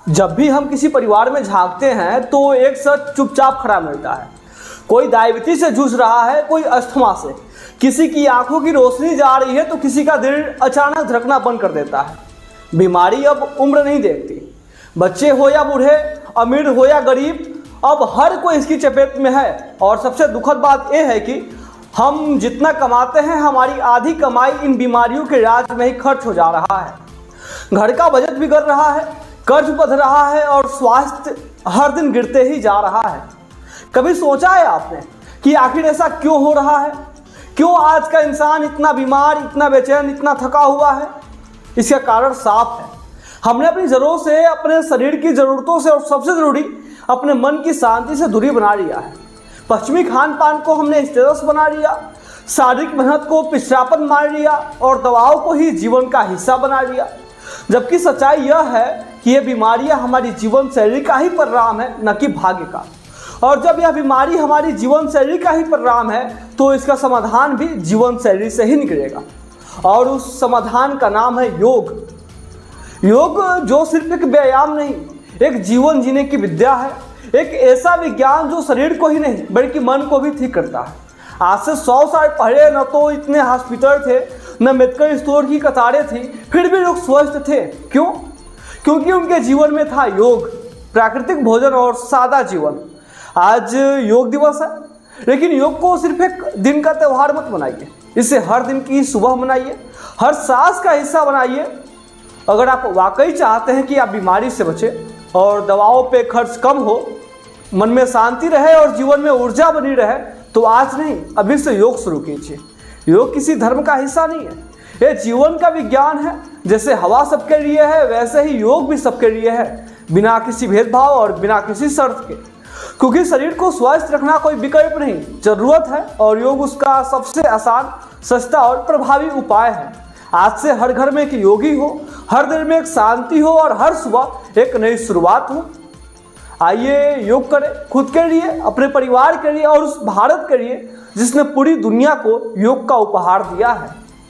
जब भी हम किसी परिवार में झांकते हैं तो एक शख्स चुपचाप खड़ा मिलता है। कोई डायबिटीज से जूझ रहा है, कोई अस्थमा से, किसी की आंखों की रोशनी जा रही है तो किसी का दिल अचानक धड़कना बंद कर देता है। बीमारी अब उम्र नहीं देखती, बच्चे हो या बूढ़े, अमीर हो या गरीब, अब हर कोई इसकी चपेट में है। और सबसे दुखद बात यह है कि हम जितना कमाते हैं, हमारी आधी कमाई इन बीमारियों के राज में ही खर्च हो जा रहा है। घर का बजट बिगड़ रहा है, कर्ज बढ़ रहा है और स्वास्थ्य हर दिन गिरते ही जा रहा है। कभी सोचा है आपने कि आखिर ऐसा क्यों हो रहा है? क्यों आज का इंसान इतना बीमार, इतना बेचैन, इतना थका हुआ है? इसका कारण साफ है। हमने अपनी जरूरत से, अपने शरीर की जरूरतों से और सबसे जरूरी अपने मन की शांति से दूरी बना लिया है। पश्चिमी खान पान को हमने स्टेटस बना लिया, शारीरिक मेहनत को पिछड़ापन मान लिया और दवाओं को ही जीवन का हिस्सा बना लिया। जबकि सच्चाई यह है कि ये बीमारियां हमारी जीवन शैली का ही परिणाम है, न कि भाग्य का। और जब यह बीमारी हमारी जीवन शैली का ही परिणाम है तो इसका समाधान भी जीवन शैली से ही निकलेगा। और उस समाधान का नाम है योग। योग जो सिर्फ एक व्यायाम नहीं, एक जीवन जीने की विद्या है। एक ऐसा विज्ञान जो शरीर को ही नहीं बल्कि मन को भी ठीक करता है। आज से 100 साल पहले न तो इतने हॉस्पिटल थे, न मेडिकल स्टोर की कतारें थी, फिर भी लोग स्वस्थ थे। क्यों? क्योंकि उनके जीवन में था योग, प्राकृतिक भोजन और सादा जीवन। आज योग दिवस है, लेकिन योग को सिर्फ एक दिन का त्यौहार मत बनाइए। इसे हर दिन की सुबह बनाइए, हर सांस का हिस्सा बनाइए। अगर आप वाकई चाहते हैं कि आप बीमारी से बचें और दवाओं पे खर्च कम हो, मन में शांति रहे और जीवन में ऊर्जा बनी रहे, तो आज नहीं, अभी से योग शुरू कीजिए। योग किसी धर्म का हिस्सा नहीं है, ये जीवन का विज्ञान है। जैसे हवा सबके लिए है, वैसे ही योग भी सबके लिए है, बिना किसी भेदभाव और बिना किसी शर्त के। क्योंकि शरीर को स्वस्थ रखना कोई विकल्प नहीं, जरूरत है। और योग उसका सबसे आसान, सस्ता और प्रभावी उपाय है। आज से हर घर में एक योगी हो, हर दिल में एक शांति हो और हर सुबह एक नई शुरुआत हो। आइए योग करें, खुद के लिए, अपने परिवार के लिए और उस भारत के लिए जिसने पूरी दुनिया को योग का उपहार दिया है।